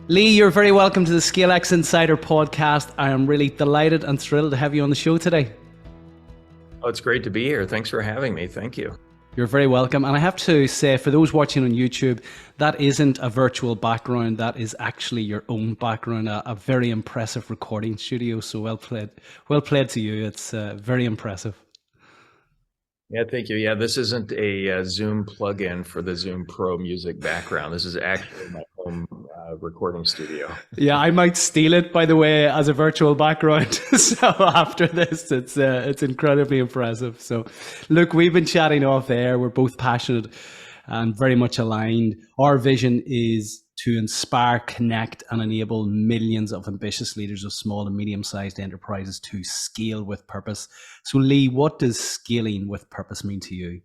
Lee, you're very welcome to the ScaleX Insider podcast. I am really delighted and thrilled to have you on the show today. Oh, it's great to be here. Thanks for having me. Thank you. You're very welcome. And I have to say, for those watching on YouTube, that isn't a virtual background. That is actually your own background, a very impressive recording studio. So well played. Well played to you. It's very impressive. Yeah, thank you. Yeah, this isn't a Zoom plugin for the Zoom Pro music background. This is actually my home recording studio. Yeah, I might steal it, by the way, as a virtual background. So after this, it's incredibly impressive. So look, we've been chatting off air. We're both passionate and very much aligned. Our vision is to inspire, connect, and enable millions of ambitious leaders of small and medium-sized enterprises to scale with purpose. So Lee, what does scaling with purpose mean to you?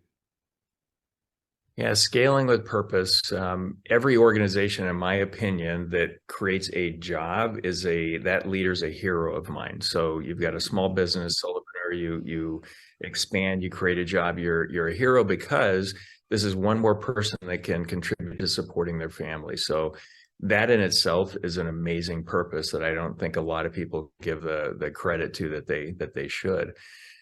Yeah, scaling with purpose. Every organization, in my opinion, that creates a job that leader's a hero of mine. So you've got a small business, solopreneur, you expand, you create a job, you're a hero because this is one more person that can contribute to supporting their family. So that in itself is an amazing purpose that I don't think a lot of people give the credit to that they should.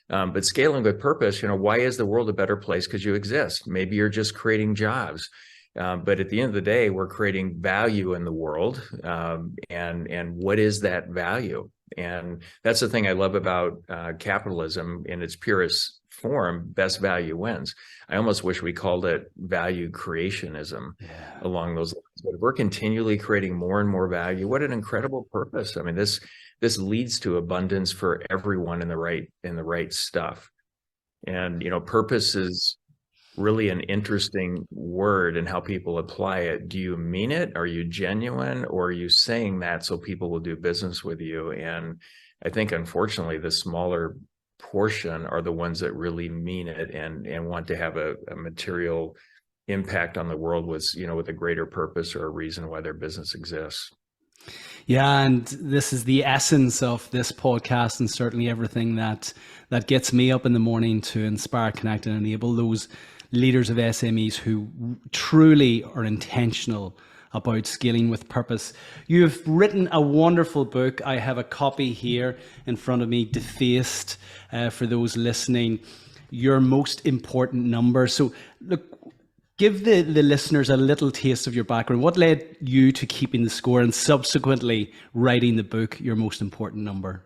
But scaling with purpose, why is the world a better place? Because you exist. Maybe you're just creating jobs. But at the end of the day, we're creating value in the world. And what is that value? And that's the thing I love about capitalism in its purest form. Best value wins. I almost wish we called it value creationism along those lines. But if we're continually creating more and more value, what an incredible purpose. I mean, this leads to abundance for everyone in the right stuff. And, purpose is really an interesting word and how people apply it. Do you mean it? Are you genuine? Or are you saying that so people will do business with you? And I think, unfortunately, the smaller portion are the ones that really mean it and want to have a material impact on the world with a greater purpose or a reason why their business exists. Yeah, and this is the essence of this podcast, and certainly everything that gets me up in the morning to inspire, connect, and enable those leaders of SMEs who truly are intentional about scaling with purpose. You've written a wonderful book. I have a copy here in front of me, defaced, for those listening, Your Most Important Number. So look, give the listeners a little taste of your background. What led you to keeping the score and subsequently writing the book, Your Most Important Number?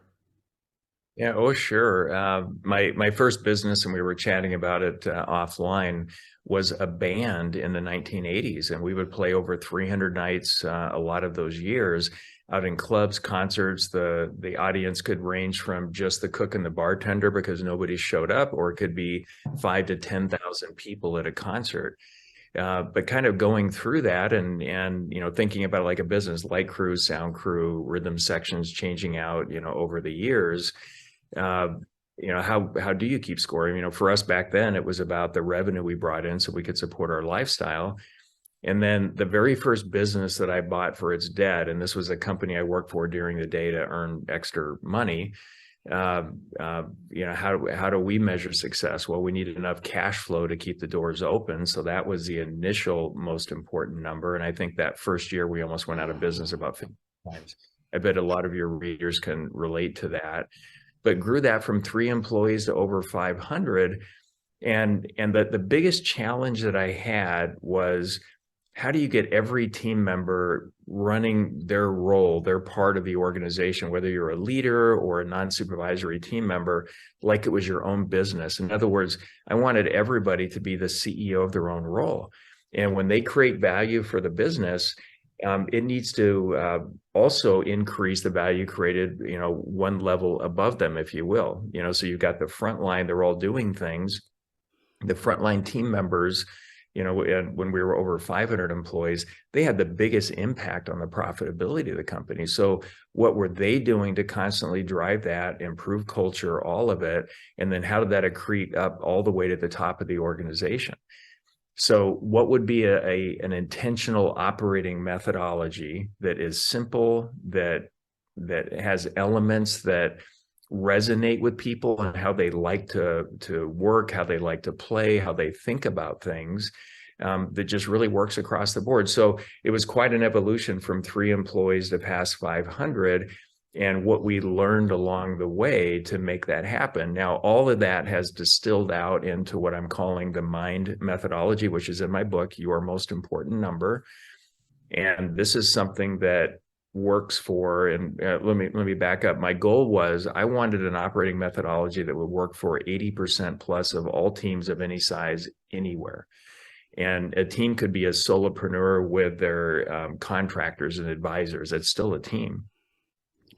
Yeah, oh, sure. My first business, and we were chatting about it offline, was a band in the 1980s. And we would play over 300 nights, a lot of those years, out in clubs, concerts. The audience could range from just the cook and the bartender because nobody showed up, or it could be 5,000 to 10,000 people at a concert. But kind of going through that and thinking about like a business, light crew, sound crew, rhythm sections changing out, over the years, how do you keep scoring? For us back then, it was about the revenue we brought in so we could support our lifestyle. And then the very first business that I bought for its debt, and this was a company I worked for during the day to earn extra money. How do we measure success? Well, we needed enough cash flow to keep the doors open. So that was the initial most important number. And I think that first year we almost went out of business about 50 times. I bet a lot of your readers can relate to that, but grew that from 3 employees to over 500. And the biggest challenge that I had was, how do you get every team member running their role, their part of the organization, whether you're a leader or a non-supervisory team member, like it was your own business? In other words, I wanted everybody to be the CEO of their own role. And when they create value for the business, it needs to also increase the value created, one level above them, if you will. So you've got the front line, they're all doing things. The frontline team members, when we were over 500 employees, they had the biggest impact on the profitability of the company. So what were they doing to constantly drive that, improve culture, all of it? And then how did that accrete up all the way to the top of the organization? So what would be an intentional operating methodology that is simple, that has elements that resonate with people and how they like to work, how they like to play, how they think about things, that just really works across the board. So it was quite an evolution from 3 employees to past 500, and what we learned along the way to make that happen. Now, all of that has distilled out into what I'm calling the MIND methodology, which is in my book, Your Most Important Number. And this is something that works for, and let me back up. My goal was I wanted an operating methodology that would work for 80% plus of all teams of any size anywhere. And a team could be a solopreneur with their contractors and advisors. It's still a team.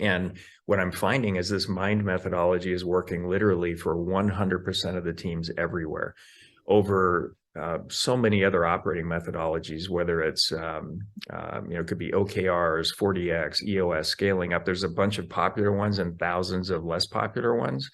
And what I'm finding is this MIND methodology is working literally for 100% of the teams everywhere over so many other operating methodologies, whether it's, it could be OKRs, 40X, EOS, scaling up. There's a bunch of popular ones and thousands of less popular ones.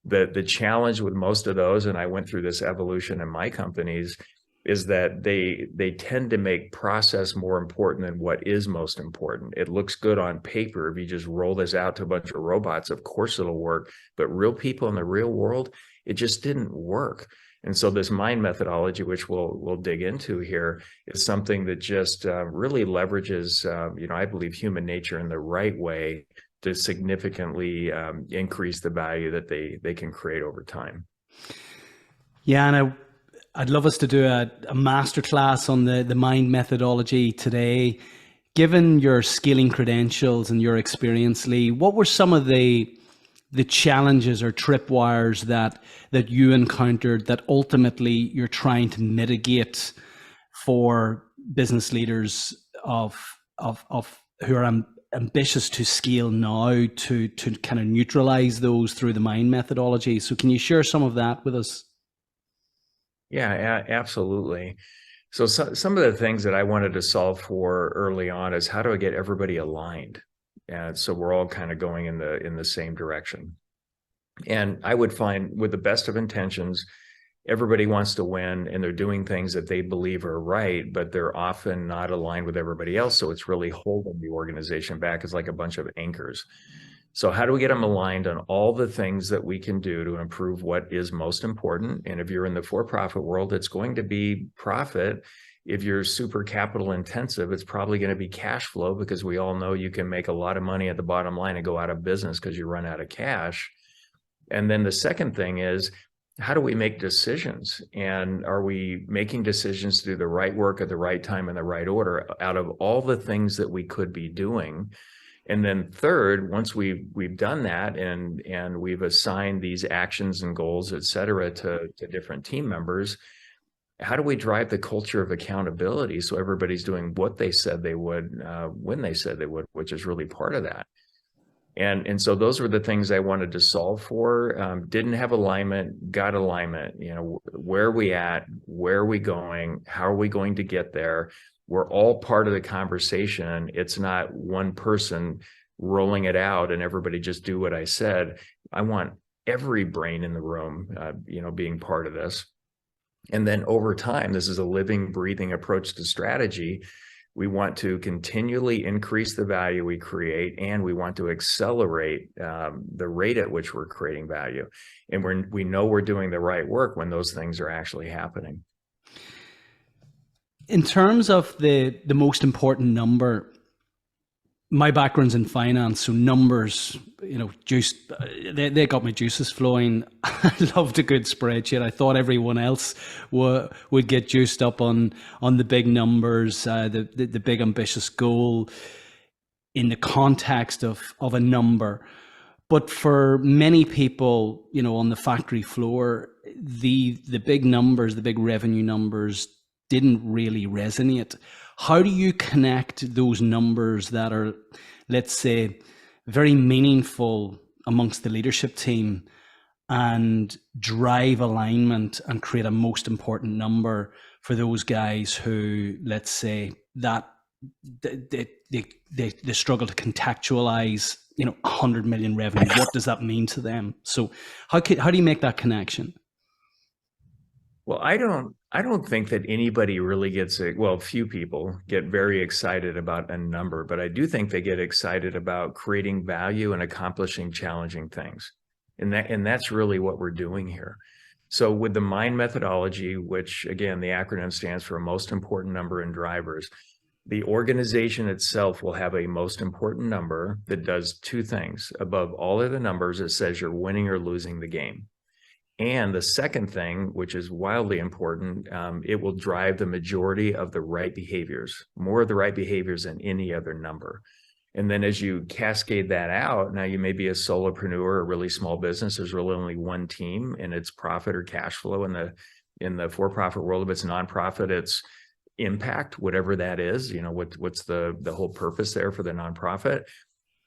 The challenge with most of those, and I went through this evolution in my companies, is that they tend to make process more important than what is most important. It looks good on paper. If you just roll this out to a bunch of robots, of course it'll work. But real people in the real world, it just didn't work. And so this MIND methodology, which we'll dig into here, is something that just really leverages, I believe, human nature in the right way to significantly increase the value that they can create over time. Yeah, and I'd love us to do a masterclass on the MIND methodology today. Given your scaling credentials and your experience, Lee, what were some of the challenges or tripwires that you encountered that ultimately you're trying to mitigate for business leaders of who are ambitious to scale now to kind of neutralize those through the MIND methodology? So can you share some of that with us? Yeah, absolutely. So some of the things that I wanted to solve for early on is how do I get everybody aligned? And so we're all kind of going in the same direction. And I would find with the best of intentions, everybody wants to win and they're doing things that they believe are right, but they're often not aligned with everybody else. So it's really holding the organization back. It's like a bunch of anchors. So how do we get them aligned on all the things that we can do to improve what is most important? And if you're in the for-profit world, it's going to be profit. If you're super capital intensive, it's probably going to be cash flow, because we all know you can make a lot of money at the bottom line and go out of business because you run out of cash. And then the second thing is, how do we make decisions? And are we making decisions to do the right work at the right time in the right order out of all the things that we could be doing? And then third, once we've done that and we've assigned these actions and goals, et cetera, to different team members, how do we drive the culture of accountability so everybody's doing what they said they would when they said they would, which is really part of that. And so those were the things I wanted to solve for. Didn't have alignment, got alignment. Where are we at? Where are we going? How are we going to get there? We're all part of the conversation. It's not one person rolling it out and everybody just do what I said. I want every brain in the room, being part of this. And then over time, this is a living, breathing approach to strategy. We want to continually increase the value we create, and we want to accelerate the rate at which we're creating value. And we know we're doing the right work when those things are actually happening. In terms of the most important number, my background's in finance, so numbers, juice, they got my juices flowing. I loved a good spreadsheet. I thought everyone else would get juiced up on the big numbers, the big ambitious goal in the context of a number. But for many people, on the factory floor, the big numbers, the big revenue numbers didn't really resonate. How do you connect those numbers that are, let's say, very meaningful amongst the leadership team and drive alignment and create a most important number for those guys who, let's say, that they struggle to contextualize, 100 million revenue? What does that mean to them? So how do you make that connection? Well, I don't think that anybody really gets it. Well, few people get very excited about a number, but I do think they get excited about creating value and accomplishing challenging things. And that's really what we're doing here. So with the MIND methodology, which again, the acronym stands for most important number in drivers, the organization itself will have a most important number that does two things. Above all of the numbers, it says you're winning or losing the game. And the second thing, which is wildly important, it will drive the majority of the right behaviors, more of the right behaviors than any other number. And then as you cascade that out, now you may be a solopreneur or a really small business. There's really only one team, and it's profit or cash flow in the for-profit world. If it's nonprofit, it's impact, whatever that is. You know, what's the whole purpose there for the nonprofit.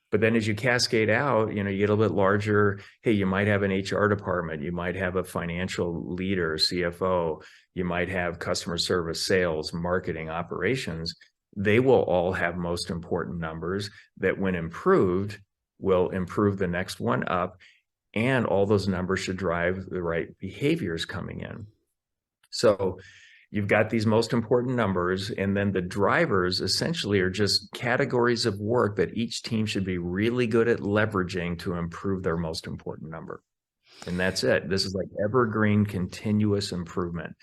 But then as you cascade out, you know, you get a little bit larger. Hey, you might have an HR department, you might have a financial leader, CFO, you might have customer service, sales, marketing, operations. They will all have most important numbers that, when improved, will improve the next one up, and all those numbers should drive the right behaviors coming in. So you've got these most important numbers, and then the drivers essentially are just categories of work that each team should be really good at leveraging to improve their most important number. And that's it. This is like evergreen, continuous improvement.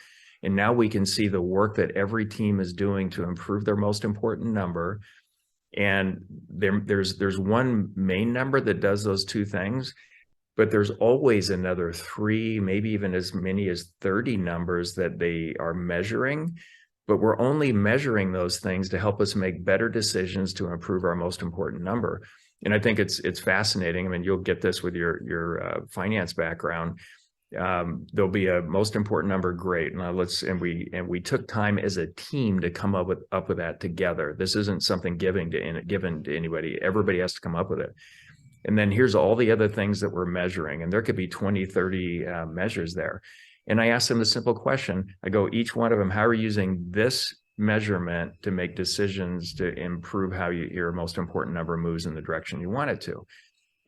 And now we can see the work that every team is doing to improve their most important number. And there's one main number that does those two things, but there's always another 3, maybe even as many as 30 numbers that they are measuring. But we're only measuring those things to help us make better decisions to improve our most important number. And I think it's fascinating. I mean, you'll get this with your finance background. There'll be a most important number. Great. Now we took time as a team to come up with that together. This isn't something given to anybody. Everybody has to come up with it. And then here's all the other things that we're measuring. And there could be 20, 30 measures there. And I asked them the simple question. I go, each one of them, how are you using this measurement to make decisions to improve how your most important number moves in the direction you want it to?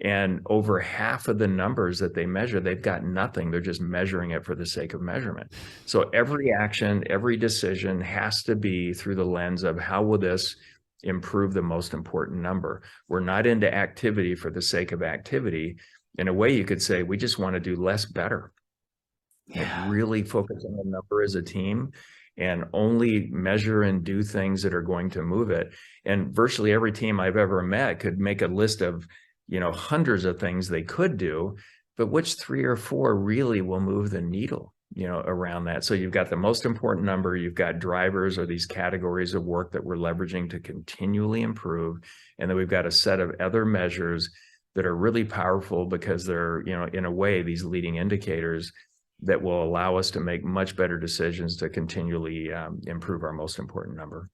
And over half of the numbers that they measure, they've got nothing. They're just measuring it for the sake of measurement. So every action, every decision has to be through the lens of how will this improve the most important number. We're not into activity for the sake of activity. In a way, you could say we just want to do less better. Yeah. And really focus on the number as a team and only measure and do things that are going to move it. And virtually every team I've ever met could make a list of, you know, hundreds of things they could do, but which 3 or 4 really will move the needle, you know, around that. So you've got the most important number, you've got drivers or these categories of work that we're leveraging to continually improve. And then we've got a set of other measures that are really powerful because they're, you know, in a way, these leading indicators that will allow us to make much better decisions to continually improve our most important number.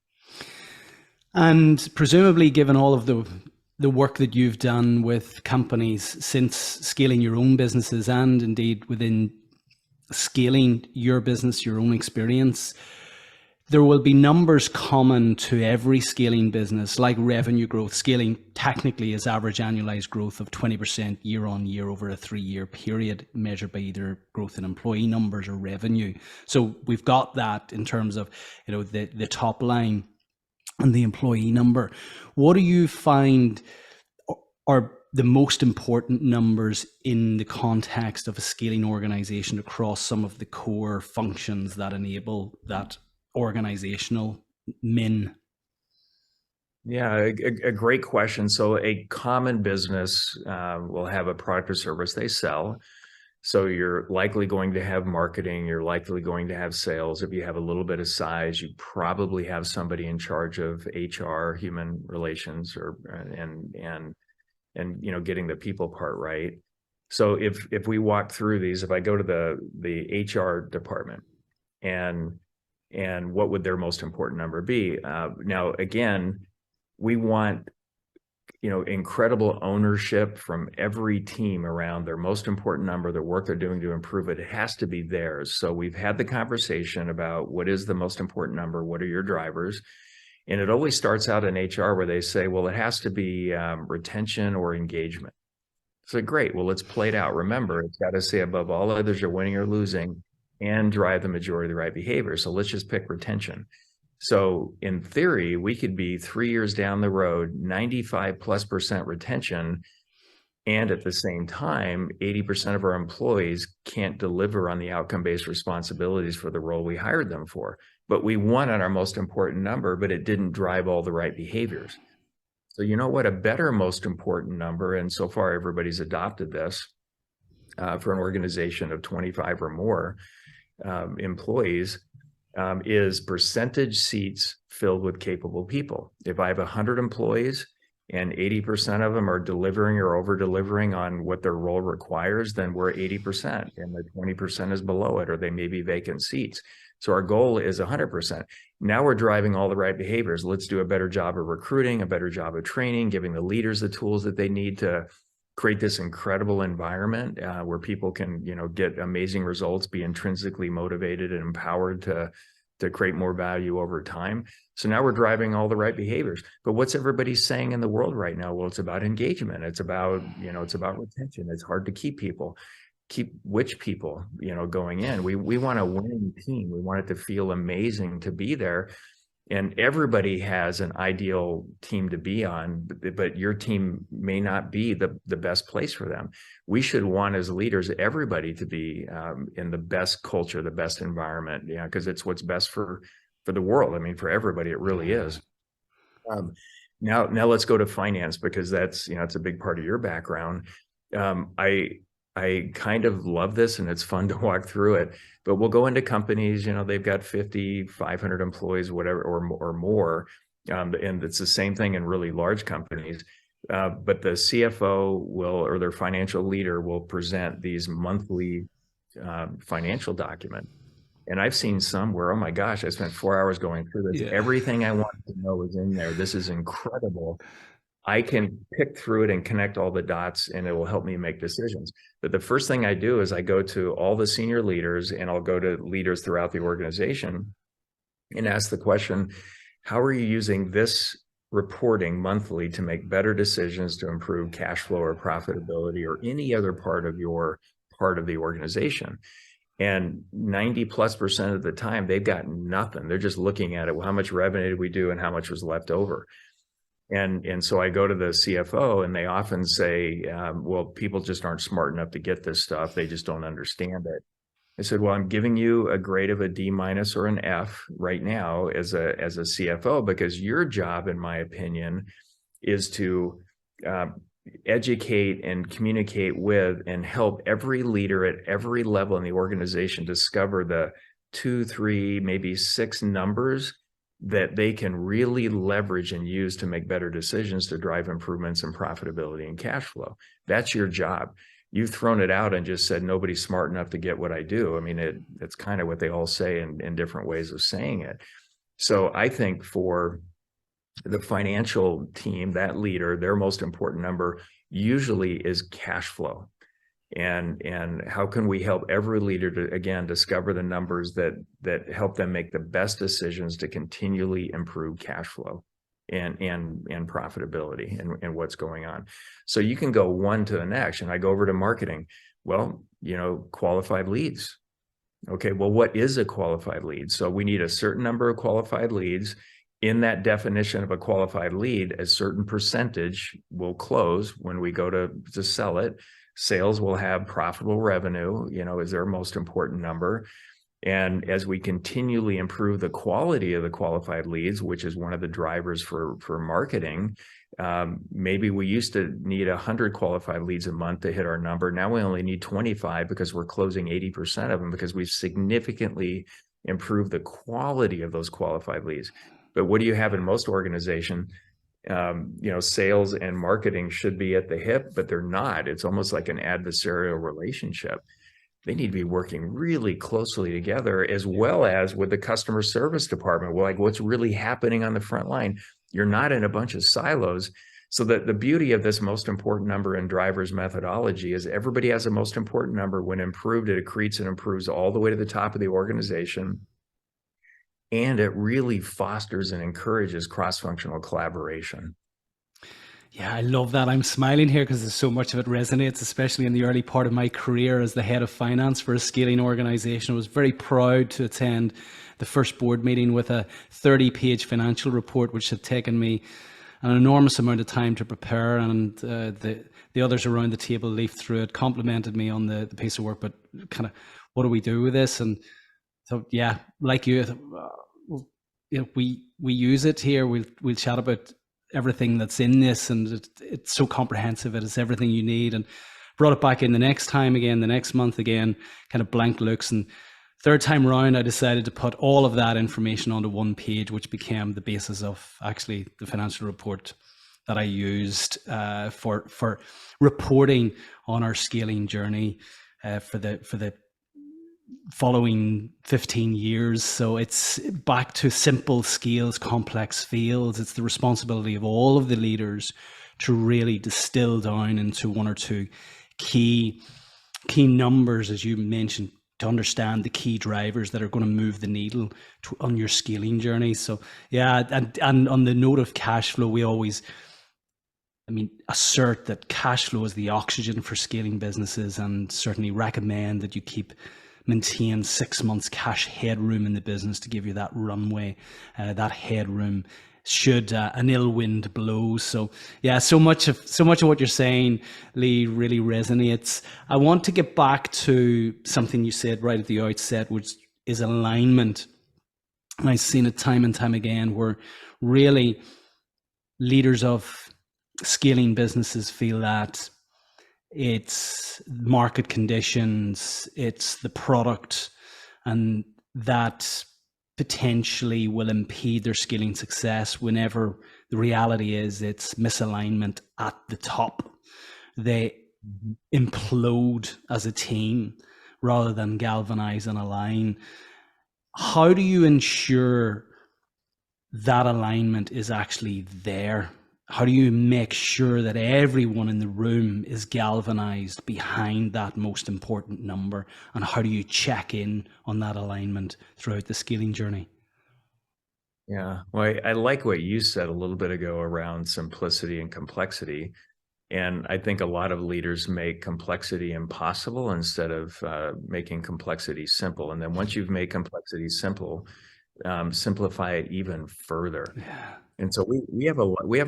And presumably, given all of the work that you've done with companies since scaling your own businesses and indeed within scaling your business, your own experience, there will be numbers common to every scaling business, like revenue growth. Scaling technically is average annualized growth of 20% year on year over a 3-year period, measured by either growth in employee numbers or revenue. So we've got that in terms of, you know, the top line and the employee number. What do you find are the most important numbers in the context of a scaling organization across some of the core functions that enable that organizational min? Yeah, a great question. So a common business will have a product or service they sell. So you're likely going to have marketing, you're likely going to have sales. If you have a little bit of size, you probably have somebody in charge of HR, human relations, or and you know, getting the people part right. So if we walk through these, if I go to the HR department and what would their most important number be? Now, again, we want, you know, incredible ownership from every team around their most important number, the work they're doing to improve it. It has to be theirs. So we've had the conversation about what is the most important number, what are your drivers? And it always starts out in HR where they say, well, it has to be retention or engagement. So great, well, let's play it out. Remember, it's got to say above all others, you're winning or losing and drive the majority of the right behavior. So let's just pick retention. So in theory, we could be 3 years down the road, 95+% retention, And at the same time, 80% of our employees can't deliver on the outcome-based responsibilities for the role we hired them for. But we won on our most important number, but it didn't drive all the right behaviors. So you know what? A better most important number, and so far everybody's adopted this for an organization of 25 or more employees, is percentage seats filled with capable people. If I have 100 employees and 80% of them are delivering or over delivering on what their role requires, then we're 80% and the 20% is below it, or they may be vacant seats. So our goal is 100%. Now we're driving all the right behaviors. Let's do a better job of recruiting, a better job of training, giving the leaders the tools that they need to create this incredible environment where people can, get amazing results, be intrinsically motivated and empowered to create more value over time. So now we're driving all the right behaviors. But what's everybody saying in the world right now? Well, it's about engagement. It's about, it's about retention. It's hard to keep people. Keep which people, going in. We want a winning team. We want it to feel amazing to be there. And everybody has an ideal team to be on, but your team may not be the best place for them. We should want, as leaders, everybody to be in the best culture, the best environment, because it's what's best for the world. I mean, for everybody, it really is. Now let's go to finance, because that's, it's a big part of your background. I kind of love this, and it's fun to walk through it, but we'll go into companies, they've got 50, 500 employees, whatever, or more. And it's the same thing in really large companies. But the CFO or their financial leader will present these monthly financial documents. And I've seen some where, oh my gosh, I spent 4 hours going through this. Yeah. Everything I wanted to know is in there. This is incredible. I can pick through it and connect all the dots, and it will help me make decisions. But the first thing I do is I go to all the senior leaders, and I'll go to leaders throughout the organization and ask the question, how are you using this reporting monthly to make better decisions to improve cash flow or profitability or any other part of the organization? And 90+% of the time, they've got nothing. They're just looking at it. Well, how much revenue did we do and how much was left over? And so I go to the CFO, and they often say, well, people just aren't smart enough to get this stuff. They just don't understand it. I said, well, I'm giving you a grade of a D- or an F right now as a CFO, because your job, in my opinion, is to educate and communicate with and help every leader at every level in the organization discover the 2, 3, maybe 6 numbers that they can really leverage and use to make better decisions to drive improvements in profitability and cash flow. That's your job. You've thrown it out and just said, nobody's smart enough to get what I do. I mean, it's kind of what they all say in different ways of saying it. So I think for the financial team, that leader, their most important number usually is cash flow. And how can we help every leader to, again, discover the numbers that help them make the best decisions to continually improve cash flow and profitability and what's going on. So you can go one to the next, and I go over to marketing. Well, qualified leads. Okay, well, what is a qualified lead? So we need a certain number of qualified leads. In that definition of a qualified lead, a certain percentage will close when we go to sell it. Sales will have profitable revenue, is their most important number. And as we continually improve the quality of the qualified leads, which is one of the drivers for marketing, maybe we used to need 100 qualified leads a month to hit our number. Now we only need 25 because we're closing 80% of them, because we've significantly improved the quality of those qualified leads. But what do you have in most organizations? Sales and marketing should be at the hip, but they're not. It's almost like an adversarial relationship. They need to be working really closely together, as well as with the customer service department. Well, like, what's really happening on the front line? You're not in a bunch of silos. So that the beauty of this most important number in drivers methodology is everybody has a most important number. When improved, it accretes and improves all the way to the top of the organization. And it really fosters and encourages cross-functional collaboration. Yeah, I love that. I'm smiling here because so much of it resonates, especially in the early part of my career as the head of finance for a scaling organization. I was very proud to attend the first board meeting with a 30-page financial report, which had taken me an enormous amount of time to prepare, and the others around the table leafed through it, complimented me on the piece of work, but kind of, what do we do with this? And so, yeah, like you, we use it here. We'll chat about everything that's in this, and it's so comprehensive. It is everything you need, and brought it back in the next time again, the next month again, kind of blank looks. And third time round, I decided to put all of that information onto one page, which became the basis of actually the financial report that I used for reporting on our scaling journey for the following 15 years. So it's back to simple scales, complex fields. It's the responsibility of all of the leaders to really distill down into one or two key numbers, as you mentioned, to understand the key drivers that are going to move the needle on your scaling journey. So yeah, and on the note of cash flow, we always, assert that cash flow is the oxygen for scaling businesses, and certainly recommend that you maintain 6 months cash headroom in the business to give you that runway, that headroom should an ill wind blow. So yeah, so much of what you're saying, Lee, really resonates. I want to get back to something you said right at the outset, which is alignment. And I've seen it time and time again, where really leaders of scaling businesses feel that it's market conditions, it's the product, and that potentially will impede their scaling success, whenever the reality is it's misalignment at the top. They implode as a team rather than galvanize and align. How do you ensure that alignment is actually there? How do you make sure that everyone in the room is galvanized behind that most important number? And how do you check in on that alignment throughout the scaling journey? Yeah, well, I like what you said a little bit ago around simplicity and complexity. And I think a lot of leaders make complexity impossible instead of making complexity simple. And then once you've made complexity simple, simplify it even further. Yeah. And so we have a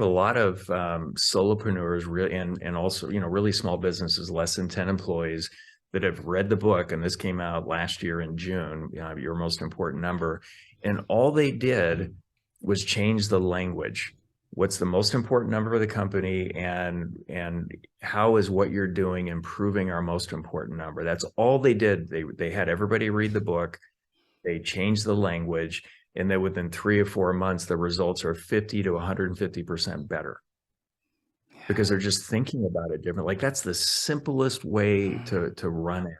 lot of solopreneurs, and also really small businesses, less than 10 employees, that have read the book. And this came out last year in June, Your Most Important Number, and all they did was change the language. What's the most important number of the company, and how is what you're doing improving our most important number? That's all they did. They had everybody read the book. They changed the language, and then within 3 or 4 months, the results are 50 to 150% better, because they're just thinking about it different. Like, that's the simplest way to run at it.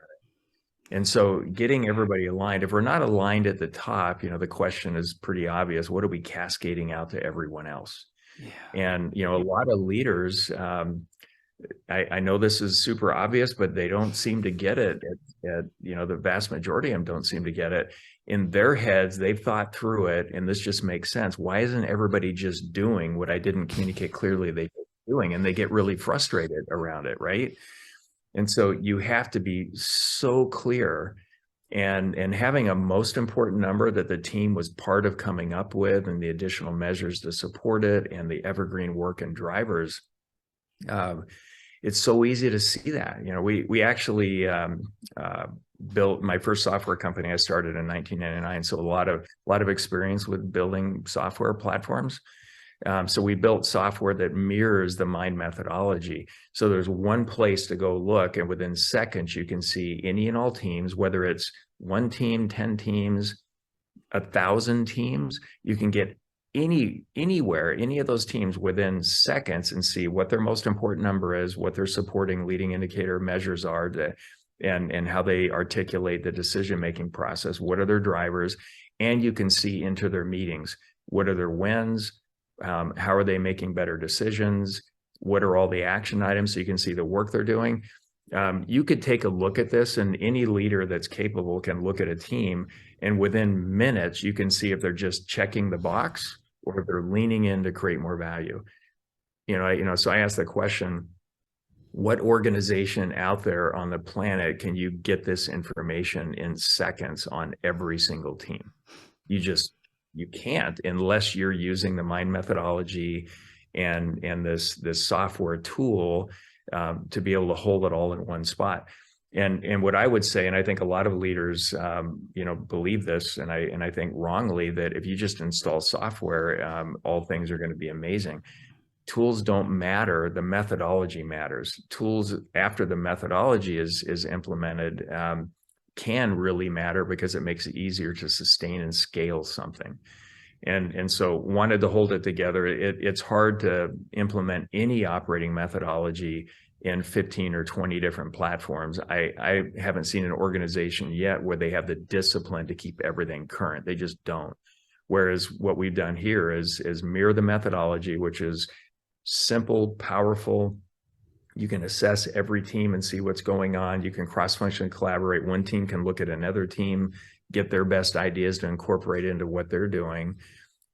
And so getting everybody aligned, if we're not aligned at the top, the question is pretty obvious. What are we cascading out to everyone else? Yeah. And, a lot of leaders, I know this is super obvious, but they don't seem to get it. The vast majority of them don't seem to get it. In their heads, they've thought through it, and this just makes sense. Why isn't everybody just doing what I didn't communicate clearly they were doing? And they get really frustrated around it, right? And so you have to be so clear, and having a most important number that the team was part of coming up with, and the additional measures to support it, and the evergreen work and drivers. It's so easy to see that. We actually built my first software company. I started in 1999, so a lot of experience with building software platforms. So we built software that mirrors the MIND methodology. So there's one place to go look, and within seconds you can see any and all teams, whether it's one team, 10 teams, 1,000 teams. You can get anywhere, any of those teams within seconds, and see what their most important number is, what their supporting leading indicator measures are, and how they articulate the decision-making process. What are their drivers? And you can see into their meetings. What are their wins? How are they making better decisions? What are all the action items? So you can see the work they're doing. You could take a look at this, and any leader that's capable can look at a team, and within minutes, you can see if they're just checking the box or if they're leaning in to create more value. So I asked the question, what organization out there on the planet can you get this information in seconds on every single team? You can't, unless you're using the MIND methodology and this software tool to be able to hold it all in one spot. And what I would say, and I think a lot of leaders, believe this, and I think wrongly, that if you just install software, all things are going to be amazing. Tools don't matter. The methodology matters. Tools after the methodology is implemented can really matter because it makes it easier to sustain and scale something. And so wanted to hold it together. It's hard to implement any operating methodology in 15 or 20 different platforms. I haven't seen an organization yet where they have the discipline to keep everything current. They just don't. Whereas what we've done here is mirror the methodology, which is simple, powerful. You can assess every team and see what's going on. You can cross-functionally collaborate. One team can look at another team, get their best ideas to incorporate into what they're doing,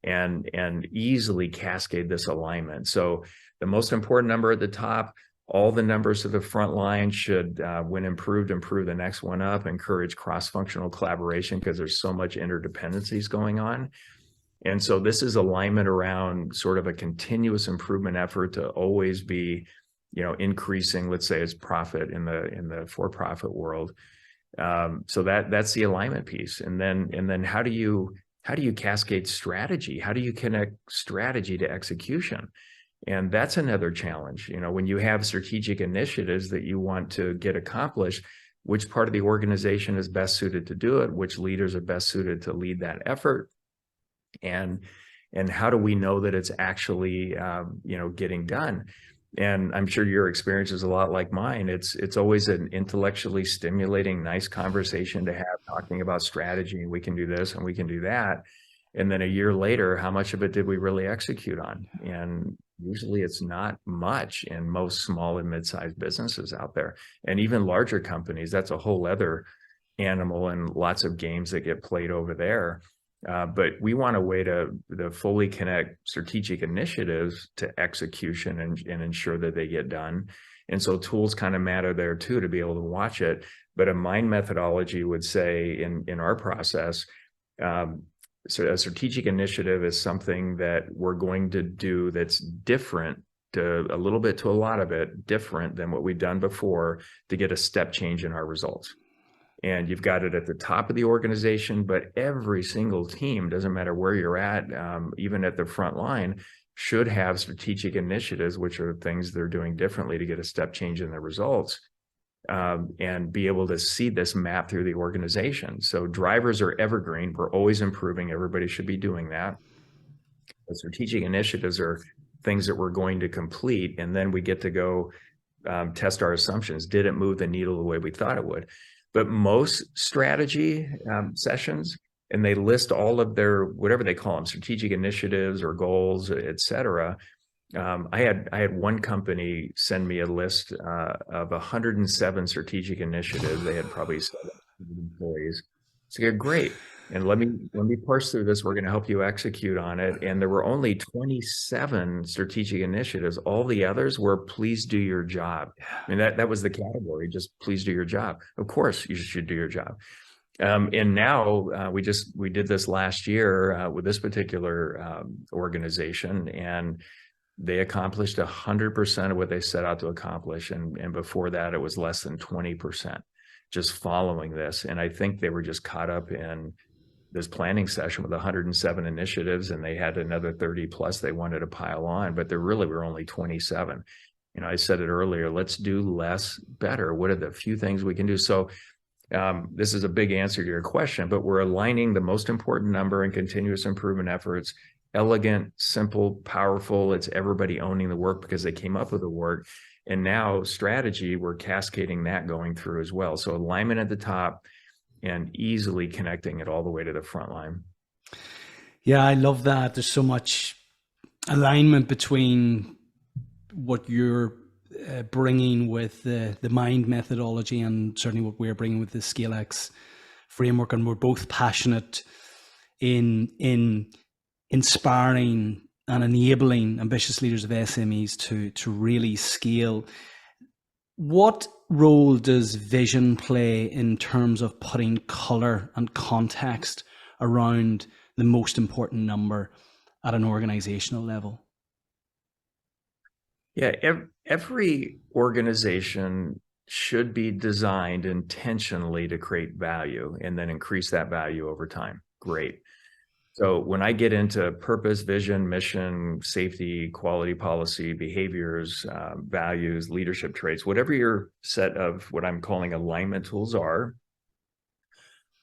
and easily cascade this alignment. So the most important number at the top, all the numbers to the front line should, when improved, improve the next one up, encourage cross-functional collaboration because there's so much interdependencies going on. And so this is alignment around sort of a continuous improvement effort to always be, increasing, let's say, its profit in the for-profit world. So that's the alignment piece. And then how do you cascade strategy? How do you connect strategy to execution? And that's another challenge. When you have strategic initiatives that you want to get accomplished, which part of the organization is best suited to do it? Which leaders are best suited to lead that effort? And how do we know that it's actually, getting done? And I'm sure your experience is a lot like mine. It's always an intellectually stimulating, nice conversation to have, talking about strategy, and we can do this and we can do that. And then a year later, how much of it did we really execute on? And usually it's not much in most small and mid-sized businesses out there. And even larger companies, that's a whole other animal and lots of games that get played over there. But we want a way to fully connect strategic initiatives to execution and ensure that they get done. And so tools kind of matter there too, to be able to watch it. But a mind methodology would say in our process, so a strategic initiative is something that we're going to do that's different to a little bit to a lot of it, different than what we've done before to get a step change in our results. And you've got it at the top of the organization, but every single team, doesn't matter where you're at, even at the front line, should have strategic initiatives, which are things they're doing differently to get a step change in their results, and be able to see this map through the organization. So drivers are evergreen. We're always improving. Everybody should be doing that. The strategic initiatives are things that we're going to complete, and then we get to go test our assumptions. Did it move the needle the way we thought it would? But most strategy sessions, and they list all of their, whatever they call them, strategic initiatives or goals, et cetera. I had one company send me a list of 107 strategic initiatives. They had probably 700 employees. So yeah, great. And let me parse through this. We're going to help you execute on it. And there were only 27 strategic initiatives. All the others were please do your job. I mean, that was the category, just please do your job. Of course, you should do your job. And now we did this last year with this particular organization, and they accomplished 100% of what they set out to accomplish. And before that, it was less than 20% just following this. And I think they were just caught up in this planning session with 107 initiatives, and they had another 30 plus they wanted to pile on, but there really were only 27. I said it earlier, let's do less better. What are the few things we can do? So this is a big answer to your question, but we're aligning the most important number in continuous improvement efforts. Elegant, simple, powerful. It's everybody owning the work because they came up with the work. And now strategy, we're cascading that going through as well. So alignment at the top and easily connecting it all the way to the front line. Yeah, I love that. There's so much alignment between what you're bringing with the mind methodology and certainly what we're bringing with the ScaleX framework. And we're both passionate in inspiring and enabling ambitious leaders of SMEs to really scale. What role does vision play in terms of putting color and context around the most important number at an organizational level? Yeah, every organization should be designed intentionally to create value and then increase that value over time. Great. So when I get into purpose, vision, mission, safety, quality policy, behaviors, values, leadership traits, whatever your set of what I'm calling alignment tools are,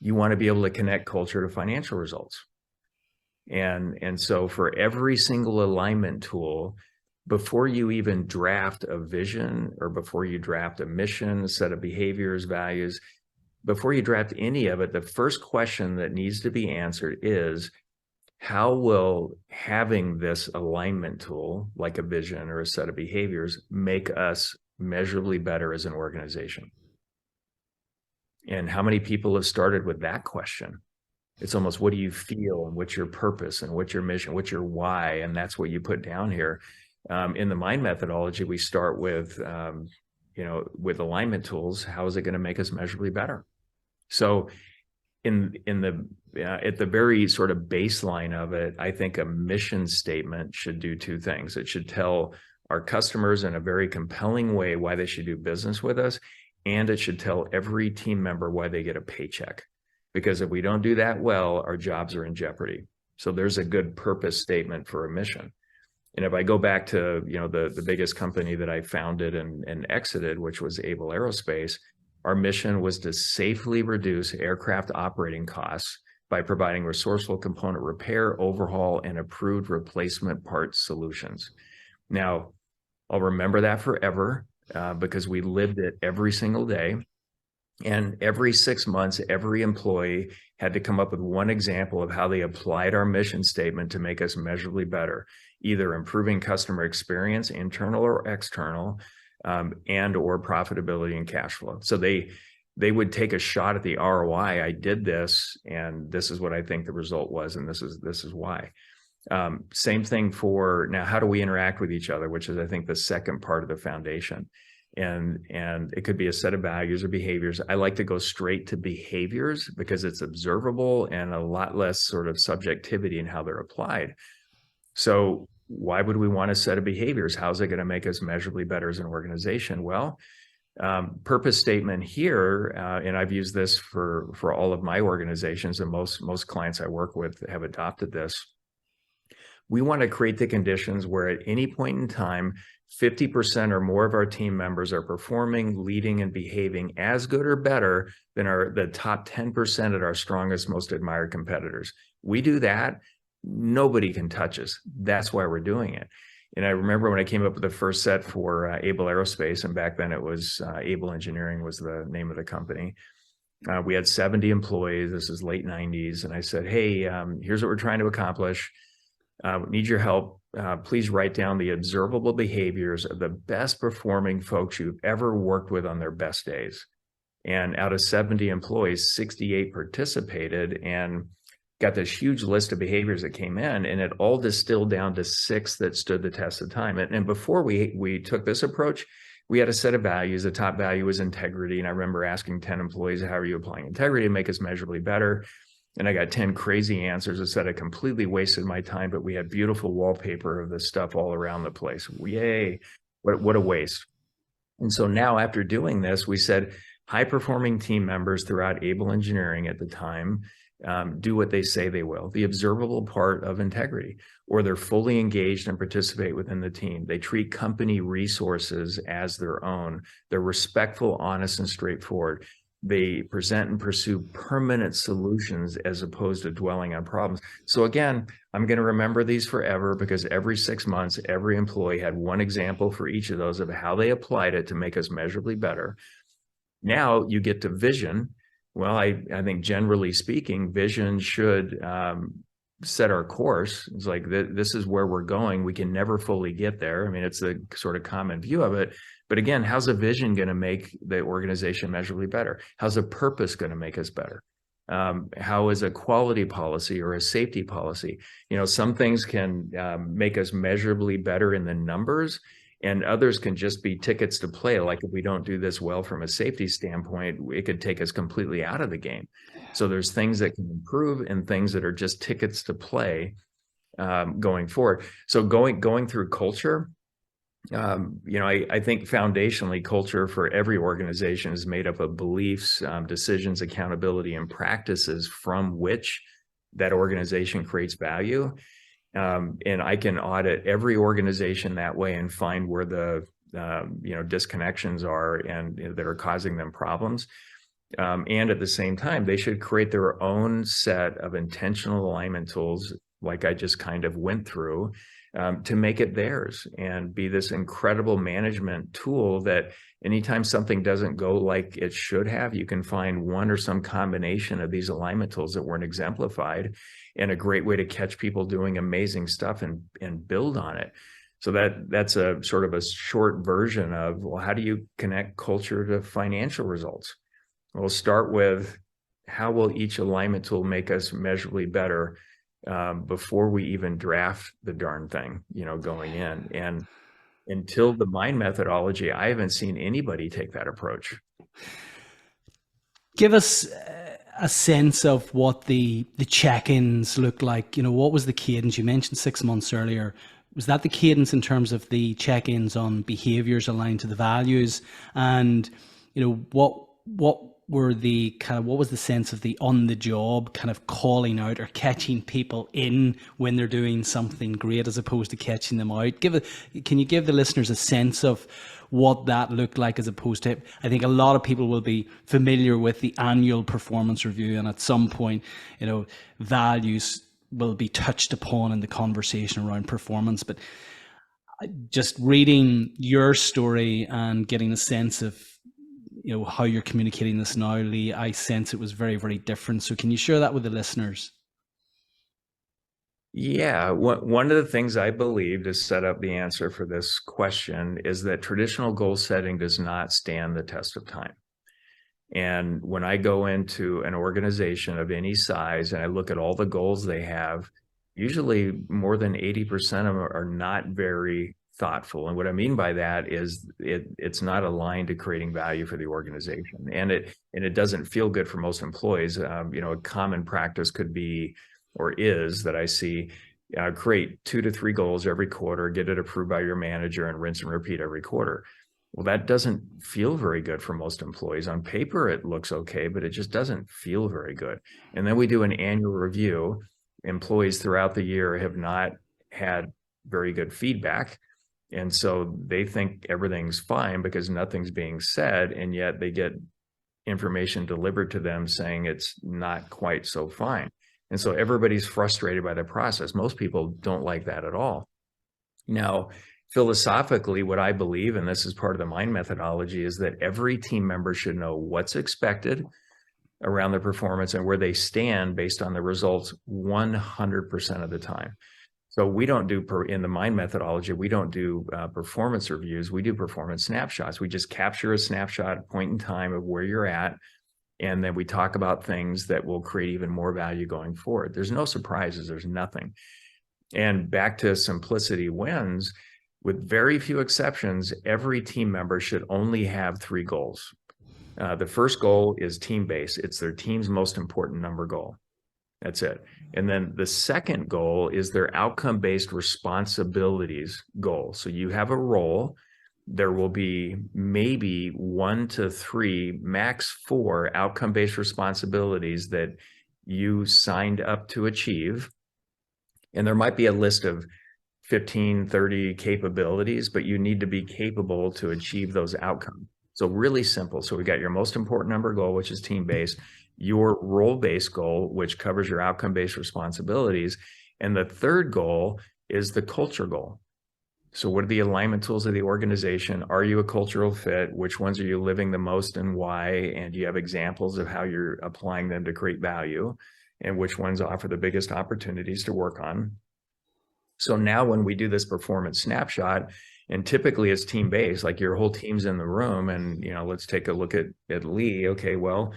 you want to be able to connect culture to financial results. And so for every single alignment tool, before you even draft a vision or before you draft a mission, a set of behaviors, values, before you draft any of it, the first question that needs to be answered is, how will having this alignment tool, like a vision or a set of behaviors, make us measurably better as an organization? And how many people have started with that question? It's almost, what do you feel, and what's your purpose, and what's your mission, what's your why? And that's what you put down here. In the mind methodology, we start with, with alignment tools. How is it going to make us measurably better? So at the very sort of baseline of it, I think a mission statement should do two things. It should tell our customers in a very compelling way why they should do business with us, and it should tell every team member why they get a paycheck. Because if we don't do that well, our jobs are in jeopardy. So there's a good purpose statement for a mission. And if I go back to the biggest company that I founded and exited, which was Able Aerospace, our mission was to safely reduce aircraft operating costs by providing resourceful component repair, overhaul, and approved replacement parts solutions. Now, I'll remember that forever because we lived it every single day. And every 6 months, every employee had to come up with one example of how they applied our mission statement to make us measurably better, either improving customer experience, internal or external, and or profitability and cash flow. So they would take a shot at the ROI. I did this, and this is what I think the result was, and this is why. Same thing for now. How do we interact with each other? Which is, I think, the second part of the foundation. And it could be a set of values or behaviors. I like to go straight to behaviors because it's observable and a lot less sort of subjectivity in how they're applied. So why would we want a set of behaviors? How's it going to make us measurably better as an organization? Well, purpose statement here, and I've used this for all of my organizations, and most clients I work with have adopted this. We want to create the conditions where at any point in time, 50% or more of our team members are performing, leading, and behaving as good or better than the top 10% at our strongest, most admired competitors. We do that, nobody can touch us. That's why we're doing it. And I remember when I came up with the first set for Able Aerospace, and back then it was Able Engineering was the name of the company. We had 70 employees. This is late 90s. And I said, hey, here's what we're trying to accomplish. Need your help. Please write down the observable behaviors of the best performing folks you've ever worked with on their best days. And out of 70 employees, 68 participated and got this huge list of behaviors that came in, and it all distilled down to 6 that stood the test of time. And before we took this approach, we had a set of values. The top value was integrity. And I remember asking 10 employees, how are you applying integrity to make us measurably better? And I got 10 crazy answers that said I completely wasted my time, but we had beautiful wallpaper of this stuff all around the place. Yay, what a waste. And so now after doing this, we said high-performing team members throughout Able Engineering at the time do what they say they will, the observable part of integrity, or they're fully engaged and participate within the team. They treat company resources as their own. They're respectful, honest, and straightforward. They present and pursue permanent solutions as opposed to dwelling on problems. So again, I'm going to remember these forever because every 6 months, every employee had one example for each of those of how they applied it to make us measurably better. Now you get to vision. Well, I think generally speaking, vision should set our course. It's like, this is where we're going. We can never fully get there. I mean, it's the sort of common view of it. But again, how's a vision going to make the organization measurably better? How's a purpose going to make us better? How is a quality policy or a safety policy? Some things can make us measurably better in the numbers, and others can just be tickets to play. Like if we don't do this well from a safety standpoint, it could take us completely out of the game. So there's things that can improve and things that are just tickets to play going forward. So going through culture, I think foundationally, culture for every organization is made up of beliefs, decisions, accountability, and practices from which that organization creates value. And I can audit every organization that way and find where the disconnections are and that are causing them problems. And at the same time, they should create their own set of intentional alignment tools, like I just kind of went through, to make it theirs and be this incredible management tool that anytime something doesn't go like it should have, you can find one or some combination of these alignment tools that weren't exemplified, and a great way to catch people doing amazing stuff and build on it. So that's a sort of a short version of, well, how do you connect culture to financial results? We'll start with, how will each alignment tool make us measurably better before we even draft the darn thing, going in. And until the mind methodology, I haven't seen anybody take that approach. Give us a sense of what the check-ins look like. What was the cadence? You mentioned 6 months earlier. Was that the cadence in terms of the check-ins on behaviors aligned to the values? And what were the what was the sense of the on the job kind of calling out or catching people in when they're doing something great as opposed to catching them out? Can you give the listeners a sense of what that looked like, as opposed to, I think a lot of people will be familiar with the annual performance review, and at some point, values will be touched upon in the conversation around performance. But just reading your story and getting a sense of how you're communicating this now, Lee, I sense it was very, very different. So can you share that with the listeners? Yeah, one of the things I believe to set up the answer for this question is that traditional goal setting does not stand the test of time. And when I go into an organization of any size and I look at all the goals they have, usually more than 80% of them are not very thoughtful. And what I mean by that is it's not aligned to creating value for the organization, and it doesn't feel good for most employees. A common practice could be, or is, that I see, create 2 to 3 goals every quarter, get it approved by your manager, and rinse and repeat every quarter. Well, that doesn't feel very good for most employees. On paper, it looks okay, but it just doesn't feel very good. And then we do an annual review. Employees throughout the year have not had very good feedback. And so they think everything's fine because nothing's being said, and yet they get information delivered to them saying it's not quite so fine. And so everybody's frustrated by the process. Most people don't like that at all. Now, philosophically, what I believe, and this is part of the mind methodology, is that every team member should know what's expected around their performance and where they stand based on the results 100% of the time. So we don't do, in the mind methodology, we don't do performance reviews. We do performance snapshots. We just capture a snapshot, point in time of where you're at, and then we talk about things that will create even more value going forward. There's no surprises. There's nothing. And back to simplicity wins, with very few exceptions, every team member should only have 3 goals. The first goal is team-based. It's their team's most important number goal. That's it. And then the second goal is their outcome-based responsibilities goal. So you have a role. There will be maybe 1 to 3, max 4 outcome-based responsibilities that you signed up to achieve. And there might be a list of 15, 30 capabilities, but you need to be capable to achieve those outcomes. So really simple. So we got your most important number goal, which is team-based, your role-based goal, which covers your outcome-based responsibilities. And the third goal is the culture goal. So what are the alignment tools of the organization? Are you a cultural fit? Which ones are you living the most and why? And do you have examples of how you're applying them to create value? And which ones offer the biggest opportunities to work on? So now when we do this performance snapshot, and typically it's team-based, like your whole team's in the room, and let's take a look at Lee. Okay, well,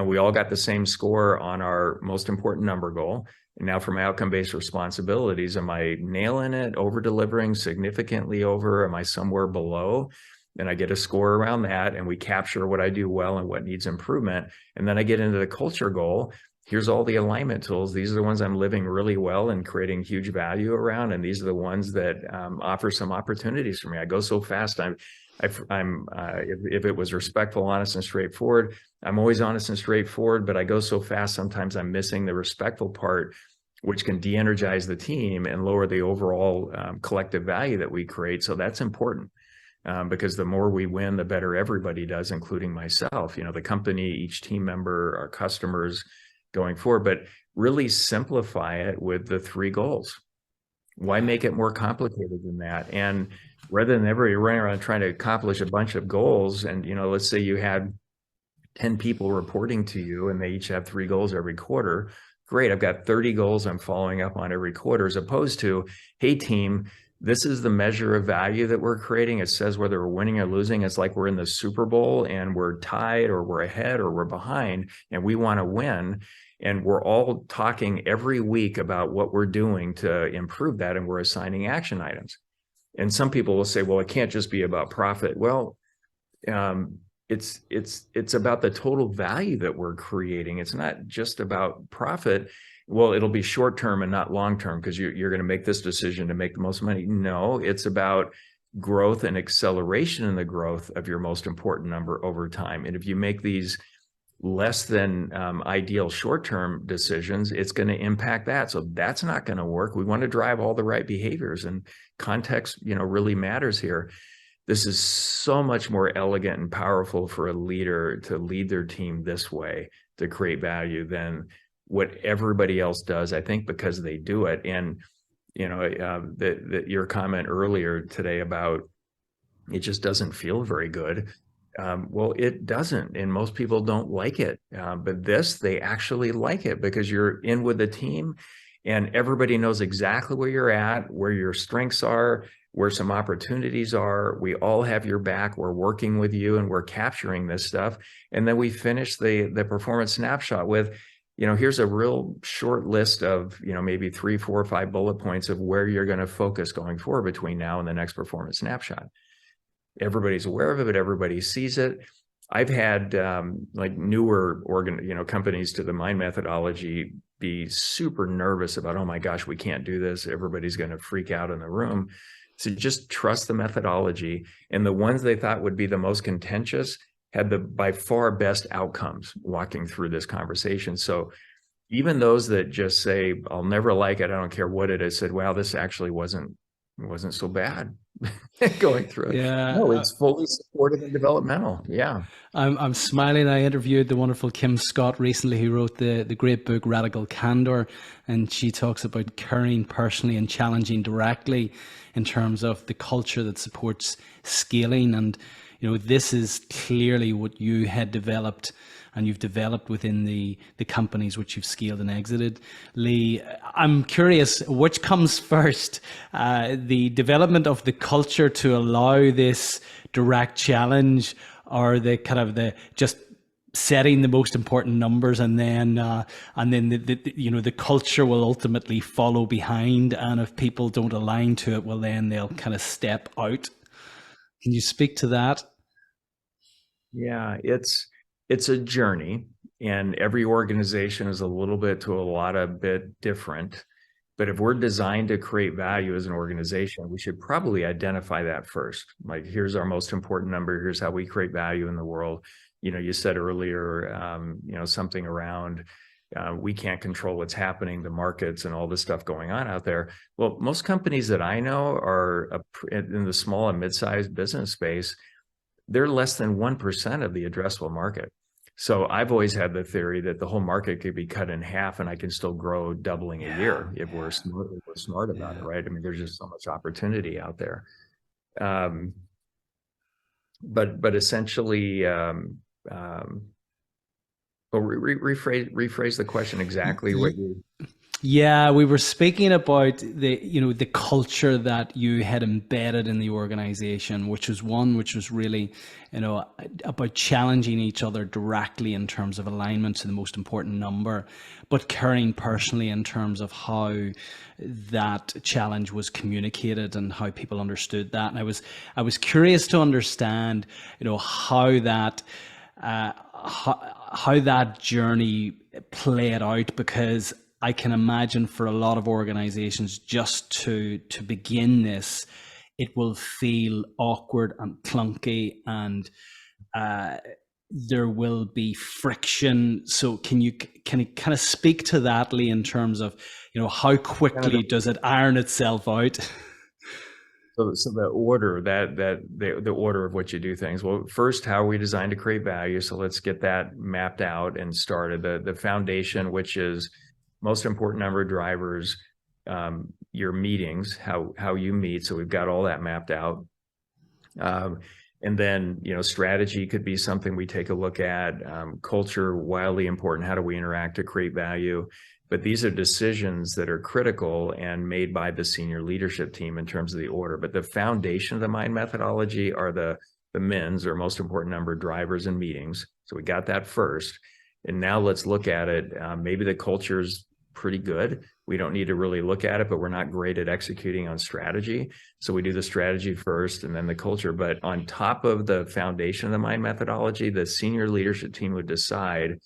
we all got the same score on our most important number goal. And now for my outcome-based responsibilities, am I nailing it, over-delivering, significantly over? Am I somewhere below? And I get a score around that, and we capture what I do well and what needs improvement. And then I get into the culture goal. here's all the alignment tools. These are the ones I'm living really well and creating huge value around. And these are the ones that offer some opportunities for me. I go so fast. If it was respectful, honest, and straightforward, I'm always honest and straightforward, but I go so fast, sometimes I'm missing the respectful part, which can de-energize the team and lower the overall collective value that we create. So that's important. Because the more we win, the better everybody does, including myself, the company, each team member, our customers going forward. But really simplify it with the 3 goals. Why make it more complicated than that? And rather than everybody running around trying to accomplish a bunch of goals, and let's say you had 10 people reporting to you and they each have 3 goals every quarter. Great, I've got 30 goals I'm following up on every quarter, as opposed to, hey team, this is the measure of value that we're creating. It says whether we're winning or losing. It's like we're in the Super Bowl and we're tied or we're ahead or we're behind and we want to win. And we're all talking every week about what we're doing to improve that. And we're assigning action items. And some people will say, well, it can't just be about profit. Well, it's about the total value that we're creating. It's not just about profit. Well, it'll be short-term and not long-term because you're going to make this decision to make the most money. No, it's about growth and acceleration in the growth of your most important number over time. And if you make these less than ideal short-term decisions, it's going to impact that. So that's not going to work. We want to drive all the right behaviors, and context, really matters here. This is so much more elegant and powerful for a leader to lead their team this way to create value than what everybody else does, I think, because they do it. And, your comment earlier today about it just doesn't feel very good. Well, it doesn't, and most people don't like it. But they actually like it because you're in with the team and everybody knows exactly where you're at, where your strengths are, where some opportunities are. We all have your back. We're working with you and we're capturing this stuff. And then we finish the performance snapshot with, here's a real short list of, maybe 3, 4, or 5 bullet points of where you're going to focus going forward between now and the next performance snapshot. Everybody's aware of it, but everybody sees it. I've had newer companies to the Mind methodology be super nervous about, oh my gosh, we can't do this. Everybody's going to freak out in the room. So just trust the methodology. And the ones they thought would be the most contentious had the by far best outcomes walking through this conversation. So even those that just say, I'll never like it, I don't care what it is, said, wow, this actually wasn't so bad going through it. Yeah. No, it's fully supportive and developmental. Yeah. I'm smiling. I interviewed the wonderful Kim Scott recently, who wrote the great book Radical Candor, and she talks about caring personally and challenging directly in terms of the culture that supports scaling. And this is clearly what you had developed and you've developed within the companies which you've scaled and exited. Lee, I'm curious, which comes first, the development of the culture to allow this direct challenge, or the just setting the most important numbers, and then the culture will ultimately follow behind, and if people don't align to it, well, then they'll kind of step out. Can you speak to that? Yeah, it's a journey, and every organization is a little bit to a lot of bit different. But if we're designed to create value as an organization, we should probably identify that first. Like, here's our most important number. Here's how we create value in the world. You said earlier, something around we can't control what's happening, the markets and all this stuff going on out there. Well, most companies that I know are in the small and mid-sized business space. They're less than 1% of the addressable market. So I've always had the theory that the whole market could be cut in half and I can still grow doubling a year if we're smart about it, right? I mean, there's just so much opportunity out there. But essentially, rephrase the question exactly what you... Yeah, we were speaking about the culture that you had embedded in the organization, which was really, about challenging each other directly in terms of alignment to the most important number, but caring personally in terms of how that challenge was communicated and how people understood that. And I was curious to understand, how that, how that journey played out, because I can imagine for a lot of organizations just to begin this, it will feel awkward and clunky, and uh, there will be friction. So can you kind of speak to that, Lee, in terms of, you know, how Kind of quickly does it iron itself out? so the order the order of what you do things. Well, first, how are we designed to create value? So let's get that mapped out and started. The foundation, which is most important number of drivers, your meetings, how you meet. So we've got all that mapped out. And then, you know, strategy could be something we take a look at. Culture, wildly important. How do we interact to create value? But these are decisions that are critical and made by the senior leadership team in terms of the order. But the foundation of the MIND methodology are the MINs, or most important number of drivers and meetings. So we got that first. And now let's look at it. Maybe the culture's pretty good. We don't need to really look at it, but we're not great at executing on strategy. So we do the strategy first and then the culture. But on top of the foundation of the MIND methodology, the senior leadership team would decide,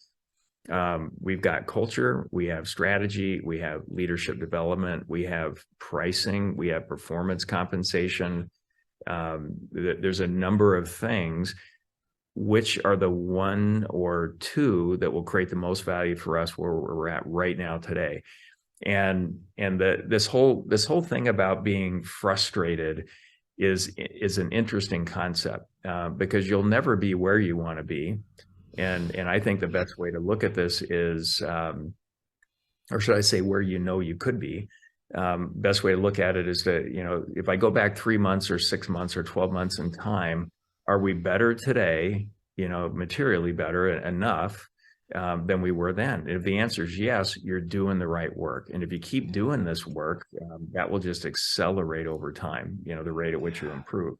we've got culture, we have strategy, we have leadership development, we have pricing, we have performance compensation. There's a number of things. Which are the one or two that will create the most value for us where we're at right now today? And this whole thing about being frustrated is an interesting concept, because you'll never be where you want to be. And I think the best way to look at this is, or should I say, where you know you could be. Best way to look at it is that, you know, if I go back 3 months or 6 months or 12 months in time, are we better today, you know, materially better enough than we were then? If the answer is yes, you're doing the right work. And if you keep doing this work, that will just accelerate over time, you know, the rate at which you improve.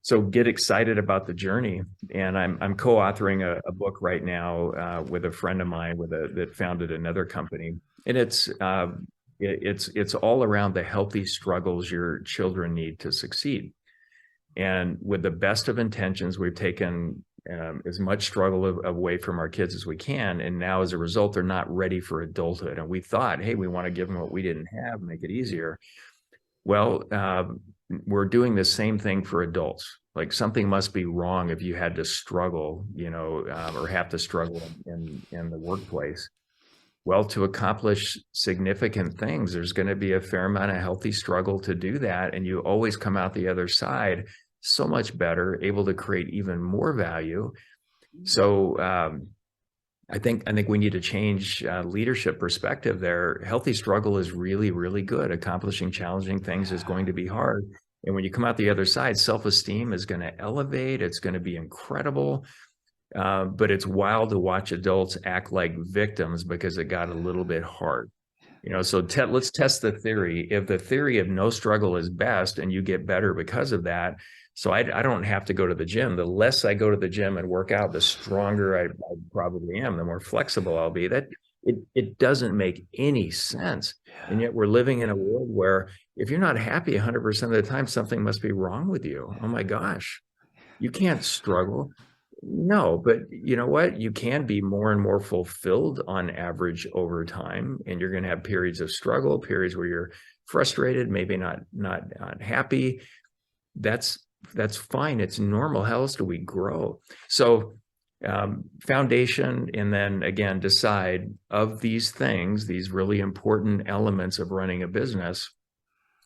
So get excited about the journey. And I'm co-authoring a book right now with a friend of mine that founded another company. And it's all around the healthy struggles your children need to succeed. And with the best of intentions, we've taken as much struggle away from our kids as we can. And now, as a result, they're not ready for adulthood. And we thought, hey, we want to give them what we didn't have, make it easier. Well, we're doing the same thing for adults. Like, something must be wrong if you had to struggle, you know, or have to struggle in the workplace. Well, to accomplish significant things, there's going to be a fair amount of healthy struggle to do that. And you always come out the other side so much better, able to create even more value. So I think we need to change leadership perspective there. Healthy struggle is really, really good. Accomplishing challenging things is going to be hard. And when you come out the other side, self-esteem is going to elevate. It's going to be incredible. But it's wild to watch adults act like victims because it got a little bit hard. You know, so let's test the theory. If the theory of no struggle is best and you get better because of that, so I don't have to go to the gym. The less I go to the gym and work out, the stronger I probably am, the more flexible I'll be. That it doesn't make any sense. And yet we're living in a world where if you're not happy 100% of the time, something must be wrong with you. Oh my gosh, you can't struggle. No, but you know what? You can be more and more fulfilled on average over time. And you're going to have periods of struggle, periods where you're frustrated, maybe not happy. That's fine. It's normal. How else do we grow? So foundation, and then again, decide of these things, these really important elements of running a business,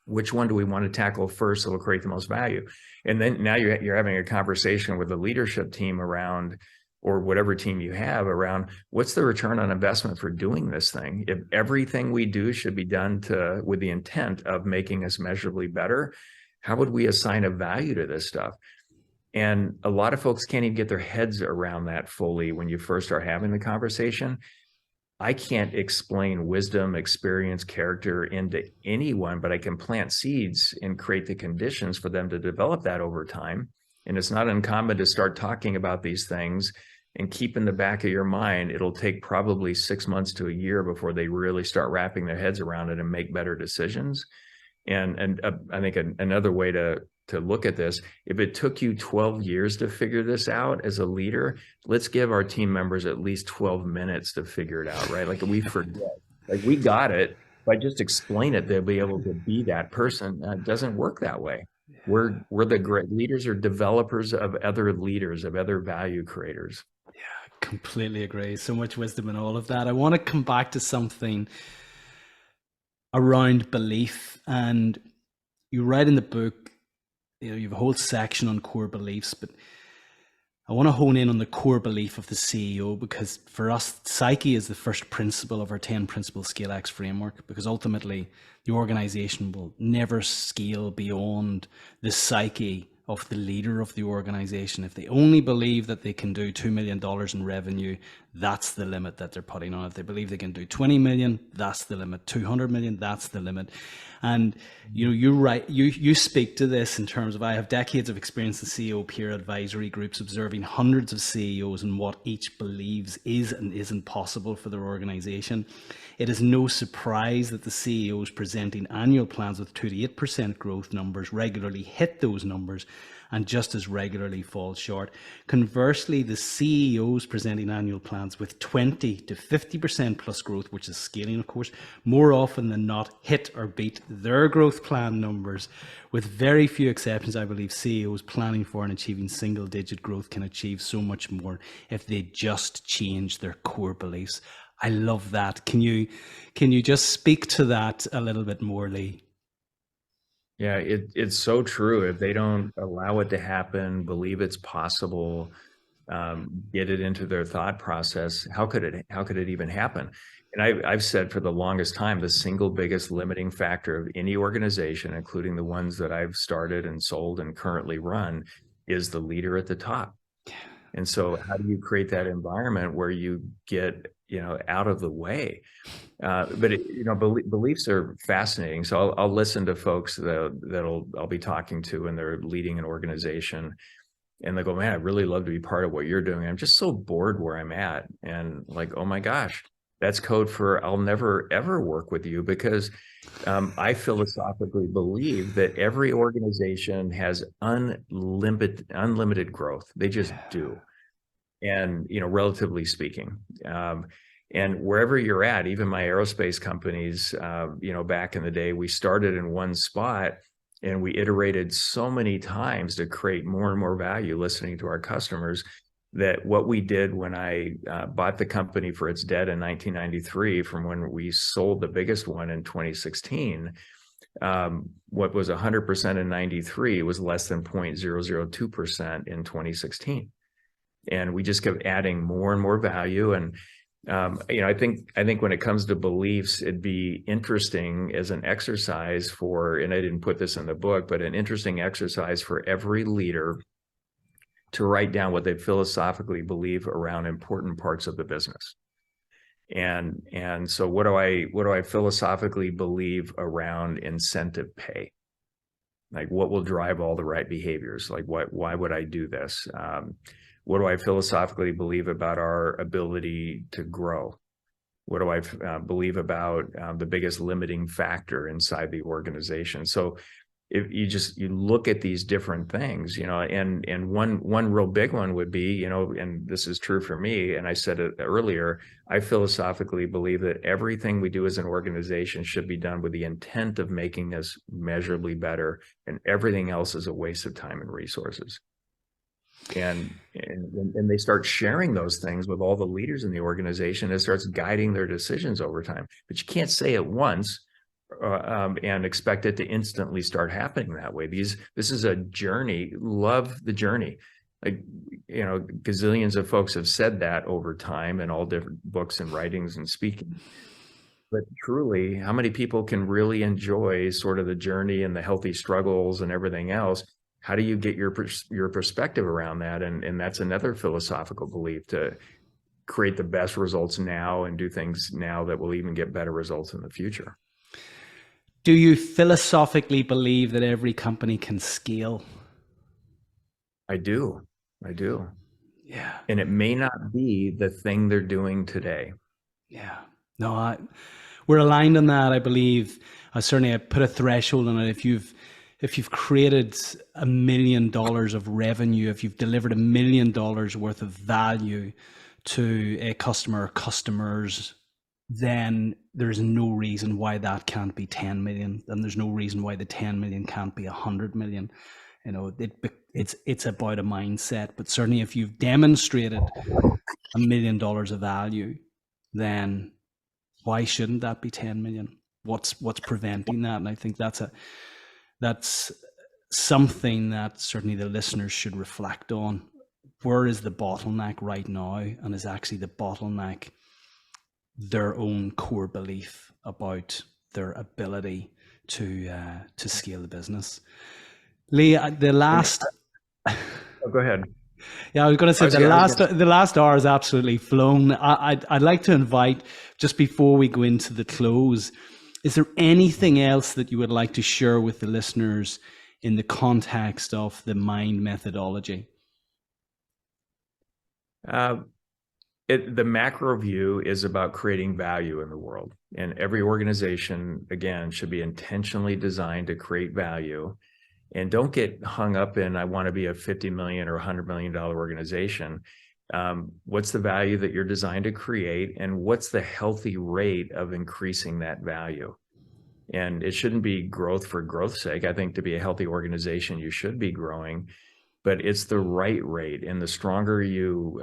which one do we want to tackle first that will create the most value? And then now you're having a conversation with the leadership team around, or whatever team you have, around what's the return on investment for doing this thing? If everything we do should be done with the intent of making us measurably better, how would we assign a value to this stuff? And a lot of folks can't even get their heads around that fully when you first start having the conversation. I can't explain wisdom, experience, character into anyone, but I can plant seeds and create the conditions for them to develop that over time. And it's not uncommon to start talking about these things and keep in the back of your mind, it'll take probably 6 months to a year before they really start wrapping their heads around it and make better decisions. And I think another way to to look at this. If it took you 12 years to figure this out as a leader, let's give our team members at least 12 minutes to figure it out, right? Like we forget, like we got it. If I just explain it, they'll be able to be that person. It doesn't work that way. We're the great leaders or developers of other leaders, of other value creators. Yeah, completely agree. So much wisdom in all of that. I want to come back to something around belief. And you write in the book, you have a whole section on core beliefs, but I want to hone in on the core belief of the CEO, because for us, psyche is the first principle of our 10 principle scale X framework, because ultimately the organization will never scale beyond the psyche of the leader of the organization. If they only believe that they can do $2 million in revenue, that's the limit that they're putting on. If they believe they can do 20 million, that's the limit. 200 million, that's the limit. And you speak to this in terms of, I have decades of experience in CEO peer advisory groups, observing hundreds of CEOs and what each believes is and isn't possible for their organization. It is no surprise that the CEOs presenting annual plans with 2 to 8% growth numbers regularly hit those numbers and just as regularly fall short. Conversely, the CEOs presenting annual plans with 20 to 50% plus growth, which is scaling, of course, more often than not hit or beat their growth plan numbers. With very few exceptions, I believe CEOs planning for and achieving single-digit growth can achieve so much more if they just change their core beliefs. I love that. Can you just speak to that a little bit more, Lee? Yeah, it's so true. If they don't allow it to happen, believe it's possible, get it into their thought process, how could it even happen? And I've said for the longest time, the single biggest limiting factor of any organization, including the ones that I've started and sold and currently run, is the leader at the top. And so how do you create that environment where you get, out of the way? But beliefs are fascinating. So I'll listen to folks I'll be talking to, and they're leading an organization, and they go, "Man, I'd really love to be part of what you're doing. I'm just so bored where I'm at." And like, oh my gosh, that's code for I'll never ever work with you, because I believe that every organization has unlimited growth. They just do. And, relatively speaking, and wherever you're at, even my aerospace companies, back in the day, we started in one spot and we iterated so many times to create more and more value, listening to our customers, that what we did when I bought the company for its debt in 1993, from when we sold the biggest one in 2016, what was 100% in 93 was less than 0.002% in 2016. And we just kept adding more and more value. And I think when it comes to beliefs, it'd be interesting as an exercise and I didn't put this in the book, but an interesting exercise for every leader to write down what they philosophically believe around important parts of the business. And so what do I philosophically believe around incentive pay? Like, what will drive all the right behaviors? Like, why would I do this? What do I philosophically believe about our ability to grow? What do I believe about the biggest limiting factor inside the organization? So if you look at these different things, and one real big one would be, and this is true for me, and I said it earlier, I philosophically believe that everything we do as an organization should be done with the intent of making us measurably better, and everything else is a waste of time and resources. And they start sharing those things with all the leaders in the organization. It starts guiding their decisions over time. But you can't say it once and expect it to instantly start happening that way. This is a journey. Love the journey. Like, gazillions of folks have said that over time in all different books and writings and speaking. But truly, how many people can really enjoy sort of the journey and the healthy struggles and everything else? How do you get your perspective around that? And that's another philosophical belief, to create the best results now and do things now that will even get better results in the future. Do you philosophically believe that every company can scale? I do. Yeah. And it may not be the thing they're doing today. Yeah. No, we're aligned on that. I believe I put a threshold on it. if you've created $1 million of revenue, if you've delivered $1 million worth of value to a customer or customers, then there's no reason why that can't be 10 million. And there's no reason why the 10 million can't be 100 million. You know, it's about a mindset. But certainly if you've demonstrated $1 million of value, then why shouldn't that be 10 million? What's preventing that? And I think that's something that certainly the listeners should reflect on. Where is the bottleneck right now? And is actually the bottleneck their own core belief about their ability to scale the business? Lee, the last go ahead. Yeah, I was going to say the last hour has absolutely flown. I'd like to invite, just before we go into the close, is there anything else that you would like to share with the listeners in the context of the MIND methodology? The macro view is about creating value in the world. And every organization, again, should be intentionally designed to create value. And don't get hung up in, I want to be a $50 million or $100 million organization. What's the value that you're designed to create? And what's the healthy rate of increasing that value? And it shouldn't be growth for growth's sake. I think to be a healthy organization, you should be growing, but it's the right rate. And the stronger you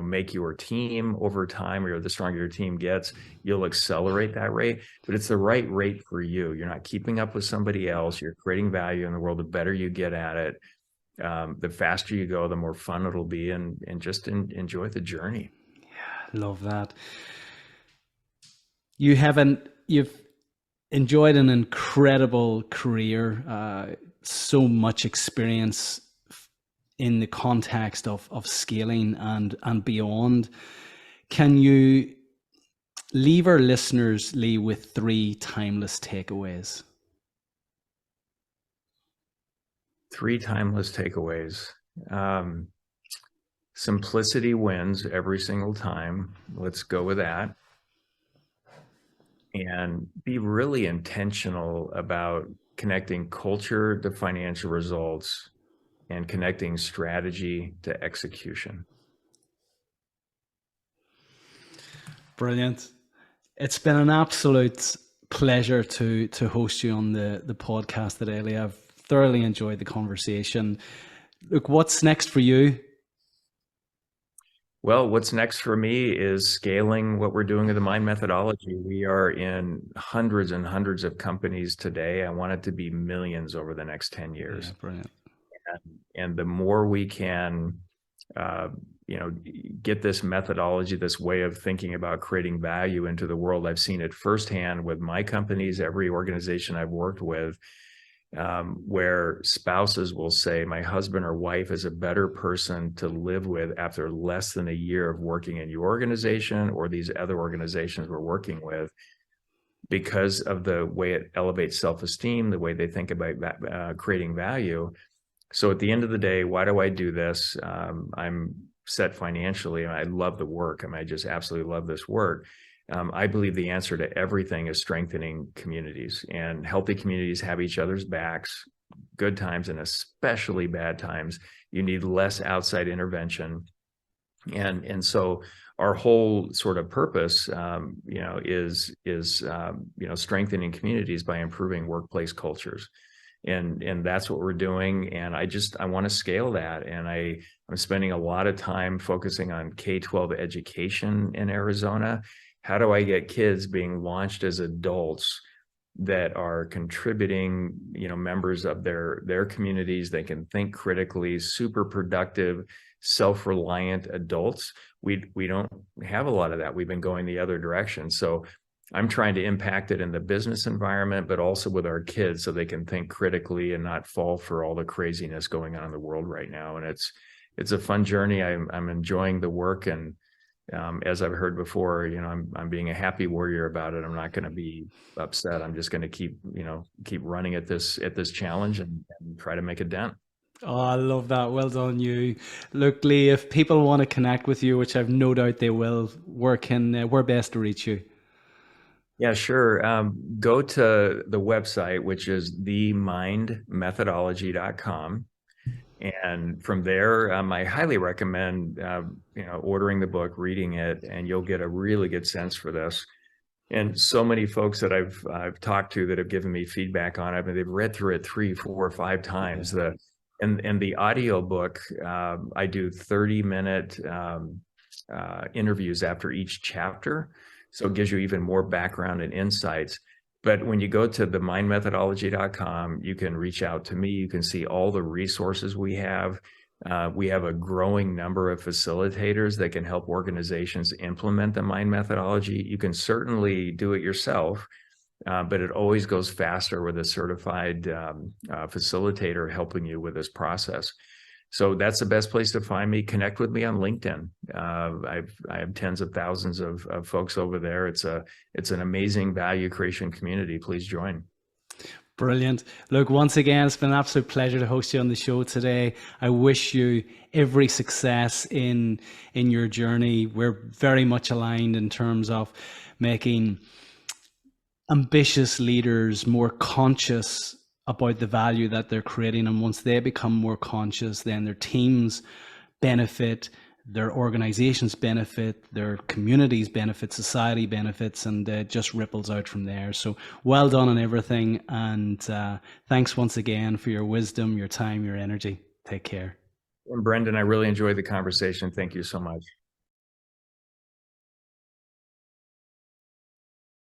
make your team over time, or the stronger your team gets, you'll accelerate that rate. But it's the right rate for you. You're not keeping up with somebody else. You're creating value in the world. The better you get at it, the faster you go, the more fun it'll be, and just enjoy the journey. Yeah, love that. You've enjoyed an incredible career, so much experience in the context of scaling and beyond. Can you leave our listeners, Lee, with 3 timeless takeaways? 3 timeless takeaways. Simplicity wins every single time. Let's go with that. And be really intentional about connecting culture to financial results and connecting strategy to execution. Brilliant. It's been an absolute pleasure to host you on the podcast today, Lee. I've thoroughly enjoyed the conversation. Look, what's next for you? Well, what's next for me is scaling what we're doing with the MIND methodology. We are in hundreds and hundreds of companies today. I want it to be millions over the next 10 years. Yeah, brilliant. And the more we can, get this methodology, this way of thinking about creating value into the world. I've seen it firsthand with my companies, every organization I've worked with, where spouses will say, my husband or wife is a better person to live with after less than a year of working in your organization or these other organizations we're working with, because of the way it elevates self-esteem, the way they think about creating value. So at the end of the day, why do I do this? I'm set financially and I love the work. I just absolutely love this work. I believe the answer to everything is strengthening communities, and healthy communities have each other's backs, good times and especially bad times. You need less outside intervention. And so our whole sort of purpose, is strengthening communities by improving workplace cultures. And that's what we're doing. And I want to scale that. And I'm spending a lot of time focusing on K-12 education in Arizona. How do I get kids being launched as adults that are contributing, members of their communities? They can think critically, super productive, self-reliant adults. We don't have a lot of that. We've been going the other direction. So I'm trying to impact it in the business environment, but also with our kids, so they can think critically and not fall for all the craziness going on in the world right now. And it's a fun journey. I'm enjoying the work, and as I've heard before, I'm being a happy warrior about it. I'm not going to be upset. I'm just going to keep running at this challenge and try to make a dent. Oh, I love that. Well done, you. Look, Lee, if people want to connect with you, which I've no doubt they will, where best to reach you? Yeah, sure. Go to the website, which is themindmethodology.com. And from there, I highly recommend, ordering the book, reading it, and you'll get a really good sense for this. And so many folks that I've talked to that have given me feedback on it, and they've read through it 3, 4, or 5 times. Yeah. And the audio book, I do 30-minute interviews after each chapter, so it gives you even more background and insights. But when you go to themindmethodology.com, you can reach out to me. You can see all the resources we have. We have a growing number of facilitators that can help organizations implement the MIND methodology. You can certainly do it yourself, but it always goes faster with a certified facilitator helping you with this process. So that's the best place to find me. Connect with me on LinkedIn. I have tens of thousands of folks over there. It's an amazing value creation community. Please join. Brilliant. Look, once again, it's been an absolute pleasure to host you on the show today. I wish you every success in your journey. We're very much aligned in terms of making ambitious leaders more conscious about the value that they're creating. And once they become more conscious, then their teams benefit, their organizations benefit, their communities benefit, society benefits, and it just ripples out from there. So well done on everything. And thanks once again for your wisdom, your time, your energy. Take care. And Brendan, I really enjoyed the conversation. Thank you so much.